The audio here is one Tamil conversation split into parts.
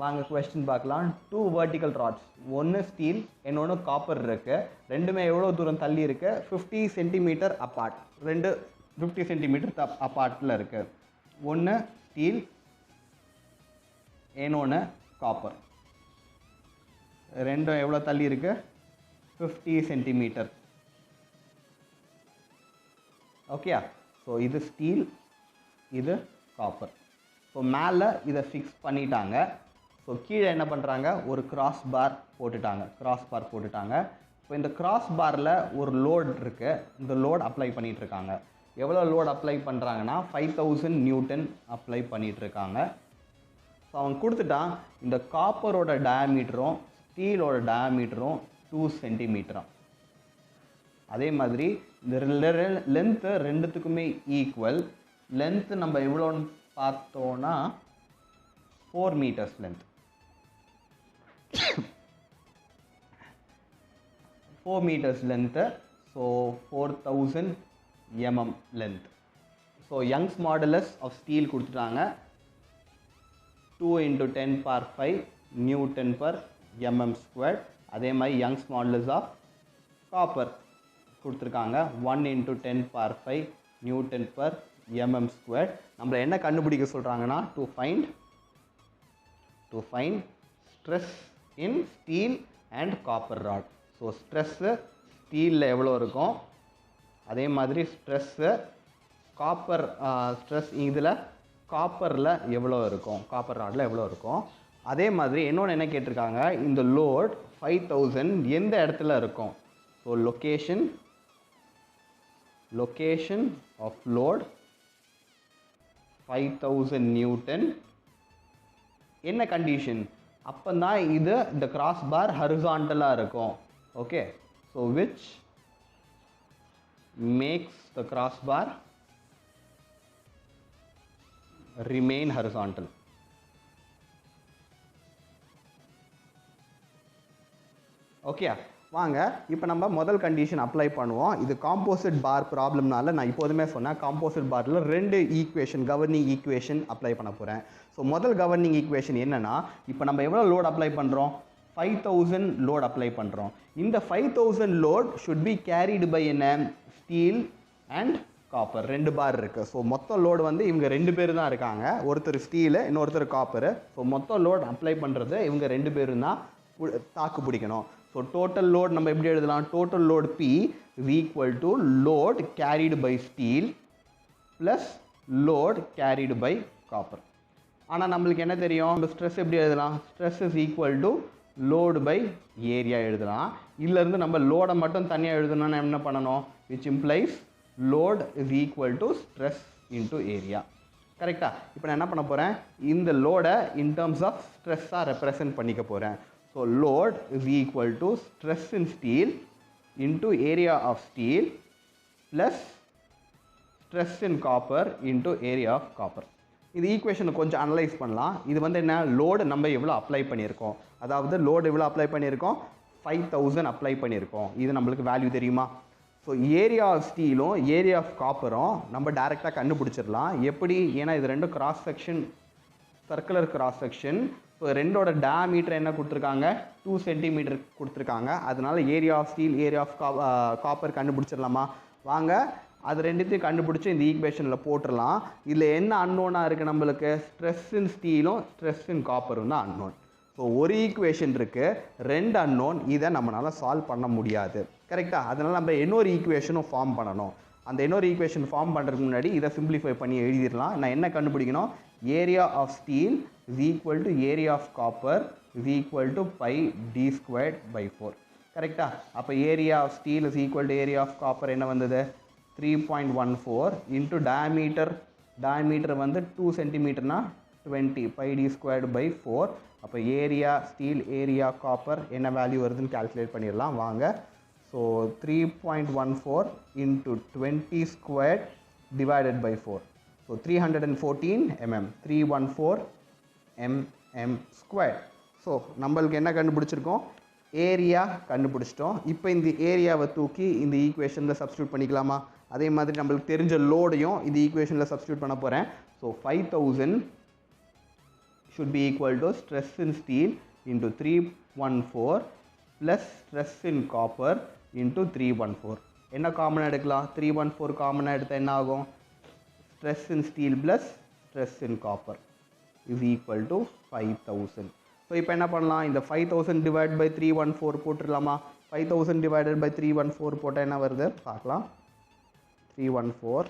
வாங்க கொஸ்டின் பார்க்கலாம். 2 vertical rods, ஒன்று ஸ்டீல் இன்னொன்று காப்பர் இருக்கு. ரெண்டுமே எவ்வளோ தூரம் தள்ளி இருக்கு? 50 சென்டிமீட்டர் அப்பார்ட். ரெண்டு 50 சென்டிமீட்டர் அப்பார்ட்டில் இருக்கு. ஒன்று ஸ்டீல் இன்னொன்று காப்பர். ரெண்டும் எவ்வளோ தள்ளி இருக்கு? 50 சென்டிமீட்டர். ஓகே, ஸோ இது ஸ்டீல், இது காப்பர். ஸோ மேலே இதை ஃபிக்ஸ் பண்ணிட்டாங்க. ஸோ கீழே என்ன பண்ணுறாங்க? ஒரு கிராஸ் பார் போட்டுட்டாங்க. ஸோ இந்த கிராஸ் பாரில் ஒரு லோட் இருக்குது. இந்த லோட் அப்ளை பண்ணிகிட்ருக்காங்க. எவ்வளோ லோட் அப்ளை பண்ணுறாங்கன்னா 5000 நியூட்டன் அப்ளை பண்ணிகிட்ருக்காங்க. ஸோ அவங்க கொடுத்துட்டான் இந்த காப்பரோட டயாமீட்டரும் ஸ்டீலோட டயாமீட்டரும் 2 சென்டிமீட்டராக. அதே மாதிரி இந்த லென்த்து ரெண்டுத்துக்குமே ஈக்குவல். லென்த்து நம்ம எவ்வளோன்னு பார்த்தோன்னா 4 meters length. 4 meters length. So 4000 mm length. So Young's modulus of steel கொடுத்துட்டாங்க 2 × 10⁵ நியூட்டன் பர் mm ஸ்கொயர். அதே மாதிரி யங்ஸ் மாடுலஸ் ஆஃப் காப்பர் கொடுத்துருக்காங்க 1 × 10⁵ நியூட்டன் பர் mm ஸ்கொயர். நம்மளை என்ன கண்டுபிடிக்க சொல்கிறாங்கன்னா to find stress in steel and copper rod. So stress ஸ்டீலில் எவ்வளோ இருக்கும், அதே மாதிரி ஸ்ட்ரெஸ்ஸு ஸ்ட்ரெஸ் இதில் காப்பரில் எவ்வளோ இருக்கும், காப்பர் ராடில் எவ்வளோ இருக்கும். அதே மாதிரி இன்னொன்று என்ன கேட்டிருக்காங்க, இந்த லோட் 5000 எந்த இடத்துல இருக்கும். So location of load 5000 newton. என்ன கண்டிஷன்? அப்போ தான் இது இந்த கிராஸ் பார் ஹரிசாண்டலாக இருக்கும். Okay, so which makes the cross bar remain horizontal. Okay, வாங்க இப்போ நம்ம முதல் கண்டிஷன் அப்ளை பண்ணுவோம். இது காம்போசிட் பார் ப்ராப்ளம்னால நான் இப்போதுமே சொன்னேன் காம்போசிட் பாரில் 2 ஈக்குவேஷன் கவர்னிங் ஈக்குவேஷன் அப்ளை பண்ண போகிறேன். ஸோ முதல் கவர்னிங் ஈக்குவேஷன் என்னென்னா, இப்போ நம்ம எவ்வளோ லோட் அப்ளை பண்ணுறோம்? 5000 லோட் அப்ளை பண்ணுறோம். இந்த 5000 load should be carried by என்ன? Steel and copper. 2 பார் இருக்குது. ஸோ மொத்த லோடு வந்து இவங்க 2 பேர் தான் இருக்காங்க. ஒருத்தர் ஸ்டீலு, இன்னொருத்தர் காப்பரு. ஸோ மொத்த லோட் அப்ளை பண்ணுறது இவங்க 2 பேரும் தான் தாக்கு பிடிக்கணும். ஸோ டோட்டல் லோட் நம்ம எப்படி எழுதலாம்? Total load P is equal to load carried by steel plus load carried by copper. ஆனால் நம்மளுக்கு என்ன தெரியும்? இந்த ஸ்ட்ரெஸ் எப்படி எழுதலாம்? Stress is equal to load by area எழுதலாம். இதிலேருந்து நம்ம லோடை மட்டும் தனியாக எழுதணும்னா என்ன பண்ணணும்? Which implies load is equal to stress into area. கரெக்டாக? இப்போ நான் என்ன பண்ண போகிறேன்? இந்த லோடை இன் டர்ம்ஸ் ஆஃப் ஸ்ட்ரெஸ்ஸாக ரெப்ரசன்ட் பண்ணிக்க போகிறேன். So load is equal to stress in steel into area of steel plus stress in copper into area of copper. இது ஈக்குவேஷனை கொஞ்சம் அனலைஸ் பண்ணலாம். இது வந்து என்ன? லோடு நம்ம எவ்வளோ அப்ளை பண்ணியிருக்கோம், அதாவது லோடு எவ்வளோ அப்ளை பண்ணியிருக்கோம்? 5000 அப்ளை பண்ணியிருக்கோம். இது நம்மளுக்கு வேல்யூ தெரியுமா? ஸோ ஏரியா ஆஃப் ஸ்டீலும் ஏரியா ஆஃப் காப்பரும் நம்ம டைரெக்டாக கண்டுபிடிச்சிடலாம். எப்படி? ஏன்னா இது ரெண்டும் cross section, circular cross section. So ரெண்டோட டயாமீட்டர் என்ன கொடுத்துருக்காங்க? 2 சென்டிமீட்டர் கொடுத்துருக்காங்க. அதனால area of steel, area of copper கண்டுபிடிச்சிடலாமா? வாங்க அது ரெண்டுத்தையும் கண்டுபிடிச்சி இந்த ஈக்குவேஷனில் போட்டுடலாம். இதில் என்ன அன்னோனாக இருக்குது நம்மளுக்கு? ஸ்ட்ரெஸ் இன் ஸ்டீலும் ஸ்ட்ரெஸ் இன் காப்பரும் தான் அன்னோன். ஸோ ஒரு ஈக்குவேஷன் இருக்குது, 2 அன்னோன். இதை நம்மளால் சால்வ் பண்ண முடியாது. கரெக்டாக? அதனால் நம்ம இன்னொரு ஈக்குவேஷனும் ஃபார்ம் பண்ணணும். அந்த இன்னொரு ஈக்குவேஷன் ஃபார்ம் பண்ணுறதுக்கு முன்னாடி இதை சிம்பிளிஃபை பண்ணி எழுதிடலாம். நான் என்ன கண்டுபிடிக்கணும்? Area of steel is equal to area of copper is equal to pi d squared by 4. கரெக்டா? அப்போ area of steel is equal to area of copper என்ன வந்தது? 3.14 into diameter வந்து 2 சென்டிமீட்டர்னா 20 pi d squared by 4. அப்போ ஏரியா ஸ்டீல், ஏரியா காப்பர் என்ன வேல்யூ வருதுன்னு கால்குலேட் பண்ணிடலாம் வாங்க. So 3.14 into 20 squared divided by 4. So 314 mm, 314 mm squared. So நம்மளுக்கு என்ன கண்டுபிடிச்சிருக்கோம்? ஏரியா கண்டுபிடிச்சிட்டோம். இப்போ இந்த ஏரியாவை தூக்கி இந்த ஈக்குவேஷனில் சப்ஸ்டியூட் பண்ணிக்கலாமா? அதே மாதிரி நம்மளுக்கு தெரிஞ்ச லோடையும் இந்த ஈக்குவேஷனில் சப்ஸ்டியூட் பண்ண போகிறேன். So 5000 should be equal to stress in steel into 314 plus stress in copper into 314. என்ன காமன் எடுக்கலாம்? 314 காமன் எடுத்தா என்ன ஆகும்? stress in steel plus stress in copper is equal to 5000. So இப்போ என்ன பண்ணலாம்? இந்த 5000 divided by 314 போட்டுடலாமா? 5000 divided by 314 போட்டால் என்ன வருது பார்க்கலாம். 314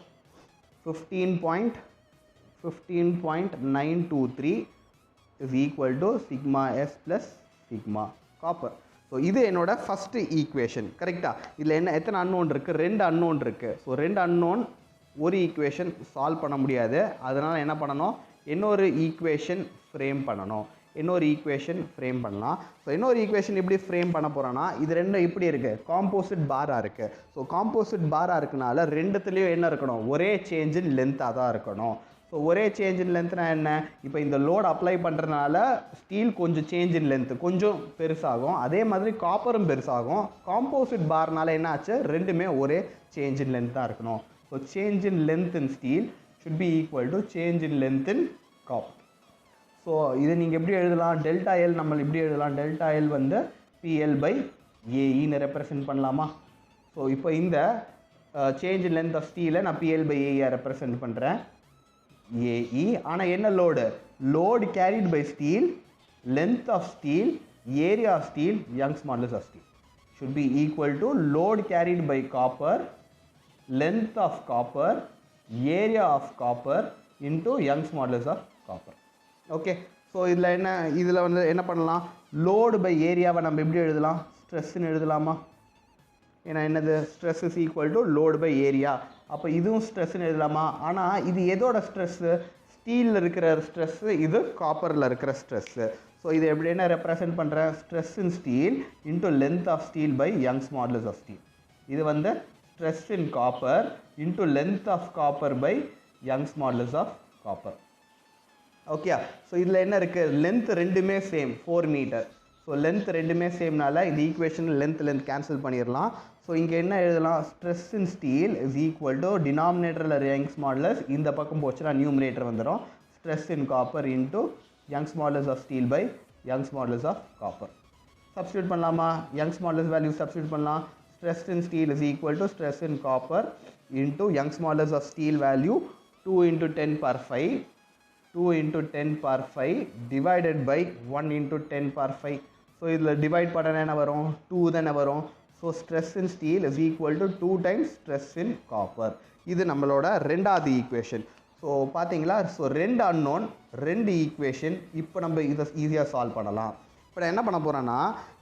15.923 is equal to sigma s plus sigma copper. So இது என்னோட ஃபஸ்ட்டு ஈக்குவேஷன். கரெக்டாக? இதில் என்ன எத்தனை அன்னோன் இருக்குது? 2 அன்னோன் இருக்குது. ஸோ 2 அன்னோன் ஒரு ஈக்குவேஷன் சால்வ் பண்ண முடியாது. அதனால் என்ன பண்ணணும்? இன்னொரு ஈக்குவேஷன் ஃப்ரேம் பண்ணணும். இன்னொரு ஈக்குவேஷன் ஃப்ரேம் பண்ணலாம். ஸோ இன்னொரு ஈக்குவேஷன் எப்படி ஃப்ரேம் பண்ண போகிறோன்னா, இது ரெண்டும் இப்படி இருக்குது, காம்போசிட் பாராக இருக்குது. ஸோ காம்போசிட் பாராக இருக்கனால ரெண்டுத்துலேயும் என்ன இருக்கணும்? ஒரே சேஞ்ச் இன் லென்த்தாக தான் இருக்கணும். ஸோ ஒரே சேஞ்ச் இன் லென்த்னா என்ன? இப்போ இந்த லோடு அப்ளை பண்ணுறதுனால ஸ்டீல் கொஞ்சம் சேஞ்ச் இன் லென்த் கொஞ்சம் பெருசாகும், அதே மாதிரி காப்பரும் பெருசாகும். காம்போசிட் பார்னால என்ன ஆச்சு? ரெண்டுமே ஒரே சேஞ்ச் இன் லென்த் தான் இருக்கணும். So change in length in steel should be equal to change in length in copper. So இதை நீங்கள் எப்படி எழுதலாம்? டெல்டா எல் நம்ம இப்படி எழுதலாம். டெல்டா எல் வந்து பிஎல் பை ஏஇன்னு ரெப்ரசன்ட் பண்ணலாமா? ஸோ இப்போ இந்த சேஞ்ச் இன் லென்த் ஆஃப் ஸ்டீலை நான் பிஎல் பை ஏஇயை ரெப்ரசன்ட் பண்ணுறேன். ஏஇ ஆனால் என்ன load? Load carried by steel, length of steel, area of steel, Young's modulus of steel should be equal to load carried by copper, length of copper, area of copper into Young's modulus of copper. Okay. So இதில் வந்து என்ன பண்ணலாம்? லோடு பை ஏரியாவை நம்ம எப்படி எழுதலாம்? ஸ்ட்ரெஸ்ன்னு எழுதலாமா? ஏன்னா என்னது? Stress is equal to load by area. அப்போ இதுவும் ஸ்ட்ரெஸ்ன்னு எழுதலாமா? ஆனால் இது எதோட ஸ்ட்ரெஸ்ஸு? ஸ்டீலில் இருக்கிற ஸ்ட்ரெஸ்ஸு, இது காப்பரில் இருக்கிற ஸ்ட்ரெஸ்ஸு. ஸோ இது எப்படி என்ன ரெப்ரசன்ட் பண்ணுறேன்? Stress in steel into length of steel by Young's modulus of steel. இது வந்து stress in copper into length of copper by Young's modulus of copper. Okay. So இதில் என்ன இருக்குது? லென்த் ரெண்டுமே சேம் 4 மீட்டர். ஸோ லென்த் ரெண்டுமே சேம்னால இந்த ஈக்குவேஷன் லென்த் கேன்சல் பண்ணிடலாம். ஸோ இங்கே என்ன எழுதலாம்? Stress in steel is equal to டினாமினேட்டரில் யங்ஸ் மாடுலஸ், இந்த பக்கம் போச்சுன்னா நியூமினேட்டர் வந்துடும். Stress in copper into Young's modulus of steel by Young's modulus of copper. Substitute பண்ணலாமா? யங்ஸ் மாடுலஸ் வேல்யூ சப்ஸ்டியூட் பண்ணலாம். Stress in steel is equal to stress in copper into Young's modulus of steel value 2 into 10 power 5 2 into 10 power 5 divided by 1 into 10 power 5. So இதில் டிவைட் பண்ண என்ன வரும்? 2 தானே வரும். So stress in steel is equal to 2 times stress in copper. இது நம்மளோட ரெண்டாவது ஈக்குவேஷன். ஸோ பார்த்தீங்களா? So 2 unknown 2 equation. இப்போ நம்ம இதை ஈஸியாக சால்வ் பண்ணலாம். இப்போ நான் என்ன பண்ண போகிறேன்னா,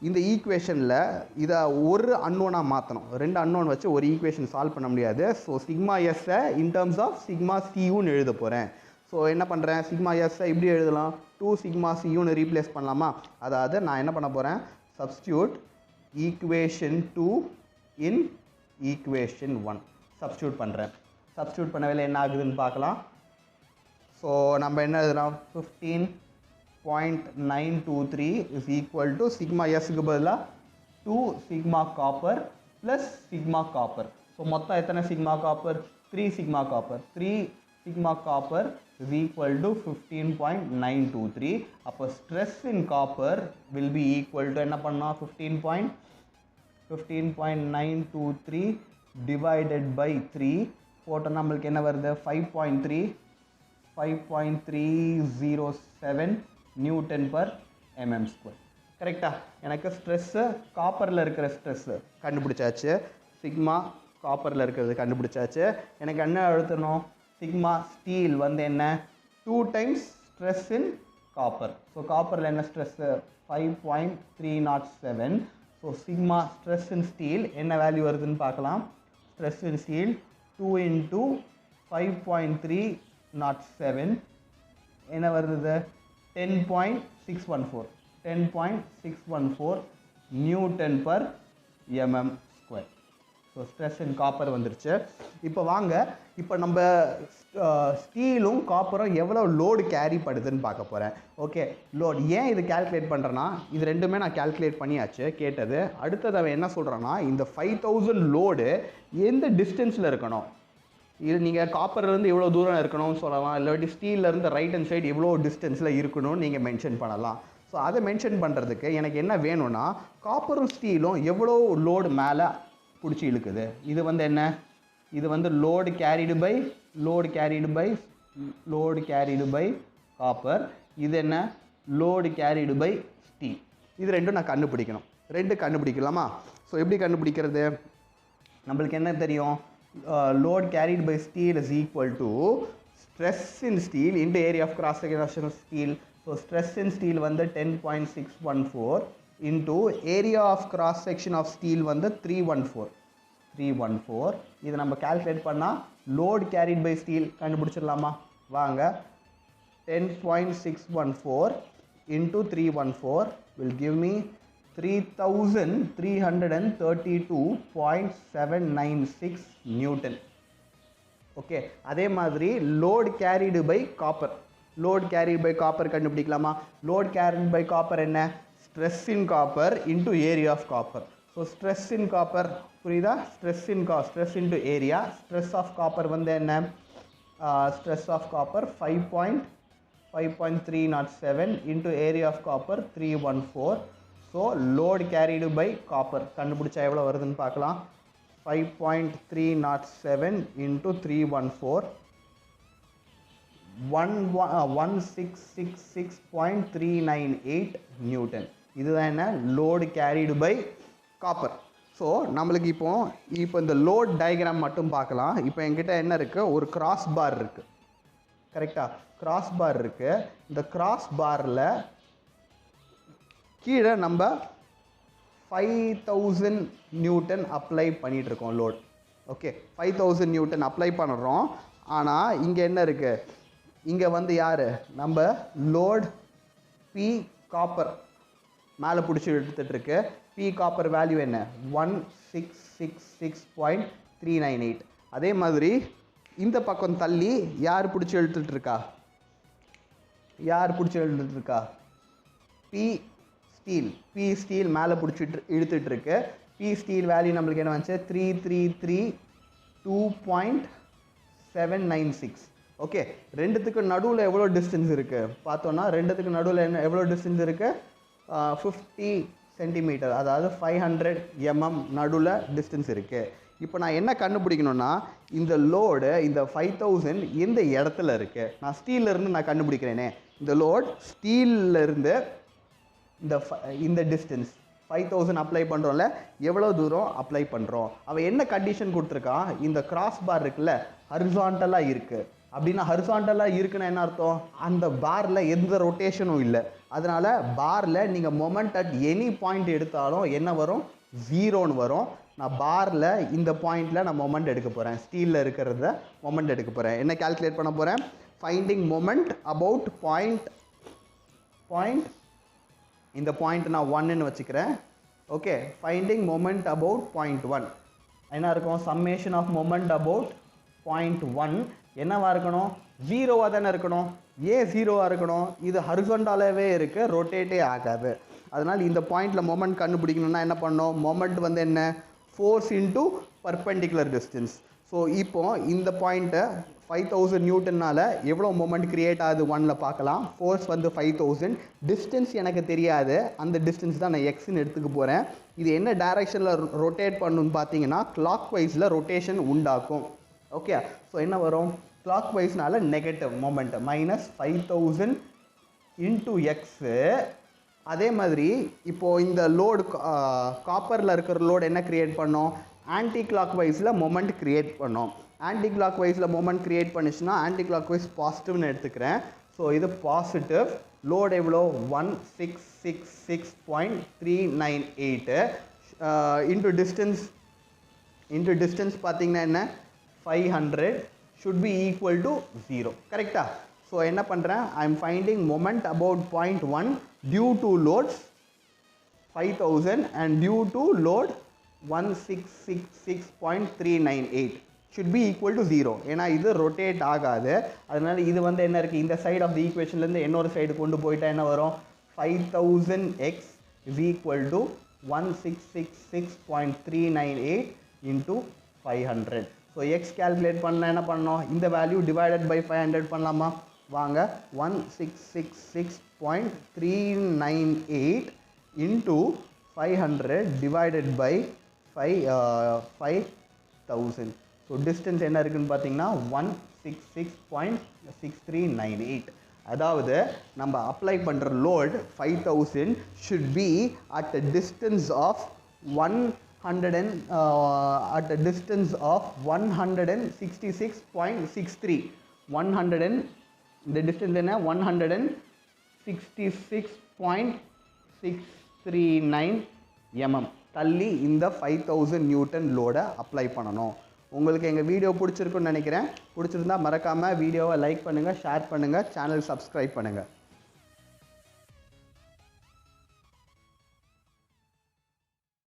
இந்த ஈக்குவேஷனில் இதை ஒரு அன்னோனாக மாற்றணும். 2 அன்னோன் வச்சு ஒரு ஈக்குவேஷன் சால்வ் பண்ண முடியாது. ஸோ சிக்மா எஸ்ஸை இன் டர்ம்ஸ் ஆஃப் சிக்மா சியூன்னு எழுத போகிறேன். ஸோ என்ன பண்ணுறேன்? சிக்மா எஸ்ஸை இப்படி எழுதலாம், 2 சிக்மா சியூன்னு ரீப்ளேஸ் பண்ணலாமா? அதாவது நான் என்ன பண்ண போகிறேன்? சப்ஸ்டியூட் ஈக்குவேஷன் 2 இன் ஈக்குவேஷன் 1 சப்ஸ்டியூட் பண்ணுறேன். சப்ஸ்டியூட் பண்ணவே என்ன ஆகுதுன்னு பார்க்கலாம். ஸோ நம்ம என்ன எழுதலாம்? 15.923 இஸ் ஈக்குவல் டு சிக்மா எஸ்க்கு பதிலாக 2 sigma copper plus sigma copper. So மொத்தம் எத்தனை sigma copper? 3 sigma copper. 3 sigma copper is equal to 15.923. அப்போ stress in copper will be equal to என்ன பண்ணா? 15.923 divided by 3 போட்ட நம்மளுக்கு என்ன வருது? 5.307 நியூட்டன் பர் mm ஸ்கொயர். கரெக்டா? எனக்கு ஸ்ட்ரெஸ்ஸு காப்பரில் இருக்கிற ஸ்ட்ரெஸ்ஸு கண்டுபிடிச்சாச்சு, சிக்மா காப்பரில் இருக்கிறது கண்டுபிடிச்சாச்சு. எனக்கு என்ன எழுதணும்? சிக்மா ஸ்டீல் வந்து என்ன? 2 times stress in copper. So காப்பரில் என்ன stress? 5.307. So sigma stress in steel என்ன வேல்யூ வருதுன்னு பார்க்கலாம். ஸ்ட்ரெஸ் இன் ஸ்டீல் 2 into 5.307 என்ன வருது? 10.614 10.614 newton per mm square. So stress in copper வந்துருச்சு. இப்போ வாங்க, இப்போ நம்ம ஸ்டீலும் காப்பரும் எவ்வளோ லோடு கேரி பண்ணுதுன்னு பார்க்க போகிறேன். ஓகே, லோடு ஏன் இது கேல்குலேட் பண்ணுறேன்னா, இது ரெண்டுமே நான் கேல்குலேட் பண்ணியாச்சு கேட்டது. அடுத்தது அவன் என்ன சொல்கிறான்னா, இந்த 5000 லோடு எந்த டிஸ்டன்ஸில் இருக்கணும்? இது நீங்கள் காப்பர்லேருந்து எவ்வளோ தூரம் இருக்கணும்னு சொல்லலாம், இல்லாட்டி ஸ்டீல்லேருந்து ரைட் ஹேண்ட் சைடு எவ்வளோ டிஸ்டன்ஸில் இருக்கணும்னு நீங்கள் மென்ஷன் பண்ணலாம். ஸோ அதை மென்ஷன் பண்ணுறதுக்கு எனக்கு என்ன வேணும்னா காப்பரும் ஸ்டீலும் எவ்வளோ லோடு மேலே பிடிச்சி இழுக்குது. இது வந்து என்ன, இது வந்து லோடு கேரிடு பை காப்பர். இது என்ன, லோடு கேரிடு பை ஸ்டீல். இது ரெண்டும் நான் கண்டுபிடிக்கணும். ரெண்டு கண்டுபிடிக்கலாமா? ஸோ எப்படி கண்டுபிடிக்கிறது? நம்மளுக்கு என்ன தெரியும், load carried by steel is equal to stress in steel into area of cross section of steel. So stress in steel வந்து 10.614 into area of cross section of steel வந்து 314. இது நம்ம calculate பண்ணா load carried by steel கண்டுபிடிச்சிடலாமா? வாங்க, 10.614 into 314 will give me 3332.796 Newton. Okay, அதே மாதிரி load carried by copper. Load carried by copper கண்டுபிடிக்கலாமா? லோட் கேரிடு பை காப்பர் என்ன, stress in copper into area of copper. So stress in copper புரியுதா, stress into area. Stress of copper வந்து என்ன, stress of copper 5.307 into area of copper 314. So load carried by copper கண்டுபிடிச்சா எவ்வளோ வருதுன்னு பார்க்கலாம். 5.307 இன்ட்டு 314 1666.398 நியூட்டன். இதுதான் என்ன, load carried by copper. So நம்மளுக்கு இப்போ இந்த லோட் டயக்ராம் மட்டும் பார்க்கலாம். இப்போ என்கிட்ட என்ன இருக்குது, ஒரு கிராஸ் பார் இருக்குது, கரெக்டாக கிராஸ் பார் இருக்குது. இந்த கிராஸ் பாரில் கீழே நம்ம 5000 நியூட்டன் அப்ளை பண்ணிகிட்ருக்கோம் லோட். ஓகே, 5000 நியூட்டன் அப்ளை பண்ணுறோம். ஆனால் இங்கே என்ன இருக்குது, இங்கே வந்து யார், நம்ம லோட் பி காப்பர் மேலே பிடிச்சி எடுத்துகிட்ருக்கு. பி காப்பர் வேல்யூ என்ன, 1666.398. அதே மாதிரி இந்த பக்கம் தள்ளி யார் பிடிச்சி எடுத்துகிட்ருக்கா, பி ஸ்டீல் மேலே பிடிச்சிட்டு இழுத்துட்ருக்கு. பி ஸ்டீல் வேல்யூ நம்மளுக்கு என்ன வந்துச்சு, 3332.796. ஓகே, ரெண்டுத்துக்கு நடுவில் எவ்வளோ டிஸ்டன்ஸ் இருக்குது பார்த்தோன்னா, ரெண்டுத்துக்கு நடுவில் எவ்வளோ டிஸ்டன்ஸ் இருக்குது, 50 சென்டிமீட்டர், அதாவது 500 mm நடுவில் டிஸ்டன்ஸ் இருக்குது. இப்போ நான் என்ன கண்டுபிடிக்கணும்னா, இந்த லோடு இந்த 5000 எந்த இடத்துல இருக்குது, நான் ஸ்டீல்லேருந்து நான் கண்டுபிடிக்கிறேனே. இந்த லோட் ஸ்டீல்லேருந்து இந்த டிஸ்டன்ஸ் 5000 அப்ளை பண்ணுறோம்ல, எவ்வளோ தூரம் அப்ளை பண்ணுறோம். அவன் என்ன கண்டிஷன் கொடுத்துருக்கான், இந்த கிராஸ் பார் இருக்குல்ல ஹரிசாண்டலாக இருக்குது. அப்படின்னா ஹரிசாண்டலாக இருக்குன்னா என்ன அர்த்தம், அந்த பாரில் எந்த ரொட்டேஷனும் இல்லை. அதனால் பாரில் நீங்கள் மொமெண்ட் அட் எனி பாயிண்ட் எடுத்தாலும் என்ன வரும், 0ன்னு வரும். நான் பாரில் இந்த பாயிண்டில் நான் மொமெண்ட் எடுக்க போகிறேன், ஸ்டீலில் இருக்கிறத மொமெண்ட் எடுக்க போகிறேன். என்ன கால்குலேட் பண்ண போகிறேன், ஃபைண்டிங் மொமெண்ட் அபவுட் பாயிண்ட். இந்த பாயிண்ட் நான் 1ன்னு வச்சுக்கிறேன். ஓகே, ஃபைண்டிங் மொமெண்ட் அபவுட் பாயிண்ட் 1 என்ன இருக்கும், summation of moment about point 1 என்னவா இருக்கணும், 0வாக தானே இருக்கணும். ஏன் 0வாக இருக்கணும், இது ஹரிசாண்டலாகவே இருக்குது, ரொட்டேட்டே ஆகாது. அதனால் இந்த பாயிண்டில் மொமெண்ட் கண்டுபிடிக்கணும்னா என்ன பண்ணணும், மொமெண்ட் வந்து என்ன, force into perpendicular distance. So இப்போ இந்த பாயிண்ட்டை 5000 நியூட்டன்னால் எவ்வளோ மொமெண்ட் க்ரியேட் ஆகுது 1ல் பார்க்கலாம். ஃபோர்ஸ் வந்து 5000, டிஸ்டன்ஸ் எனக்கு தெரியாது, அந்த டிஸ்டன்ஸ் தான் நான் எக்ஸ்ன்னு எடுத்துக்க போகிறேன். இது என்ன டைரெக்ஷனில் ரொட்டேட் பண்ணணும்னு பார்த்தீங்கன்னா கிளாக் வைஸில் ரொட்டேஷன் உண்டாக்கும். ஓகே, ஸோ என்ன வரும், கிளாக் வைஸ்னால நெகட்டிவ் மொமெண்ட் -5000 இன்ட்டு எக்ஸு. அதே மாதிரி இப்போது இந்த லோடு காப்பரில் இருக்கிற லோடு என்ன க்ரியேட் பண்ணோம், ஆன்டி கிளாக் வைஸில் மொமெண்ட் க்ரியேட் பண்ணோம். ஆன்டி கிளாக் வைஸில் மொமெண்ட் க்ரியேட் பண்ணிச்சுன்னா ஆன்டி கிளாக் வைஸ் பாசிட்டிவ்னு எடுத்துக்கிறேன். ஸோ இது பாசிட்டிவ். லோடு எவ்வளோ, 1666.398 இன்ட்டு டிஸ்டன்ஸ் பார்த்தீங்கன்னா என்ன, 500 should be equal to 0. கரெக்டா? ஸோ என்ன பண்ணுறேன், I am finding moment about point 1 due to loads 5000 and due to load 1666.398 should be equal to 0. ஏன்னா இது ரொட்டேட் ஆகாது. அதனால் இது வந்து என்ன இருக்குது, இந்த சைடு ஆஃப் தி ஈக்குவேஷன்லேருந்து இன்னொரு சைடு கொண்டு போயிட்டா என்ன வரும், 5000x is equal to 1666.398 into 500. So X calculate பண்ண என்ன பண்ணோம், இந்த வேல்யூ டிவைடட் பை 500 பண்ணலாமா? வாங்க, 1666.398 இன்ட்டு 500 டிவைடட் பை 5000. ஸோ டிஸ்டன்ஸ் என்ன இருக்குன்னு பார்த்தீங்கன்னா 166.6398. அதாவது நம்ம அப்ளை பண்ணுற load 5000 should be at a distance of 166.63. 100 இந்த டிஸ்டன்ஸ் என்ன, 166.639 mm தள்ளி இந்த 5000 நியூட்டன் லோடை அப்ளை பண்ணணும். உங்களுக்கு எங்கள் வீடியோ பிடிச்சிருக்குன்னு நினைக்கிறேன். பிடிச்சிருந்தா மறக்காமல் வீடியோவை லைக் பண்ணுங்கள், ஷேர் பண்ணுங்கள், சேனல் சப்ஸ்கிரைப் பண்ணுங்கள்.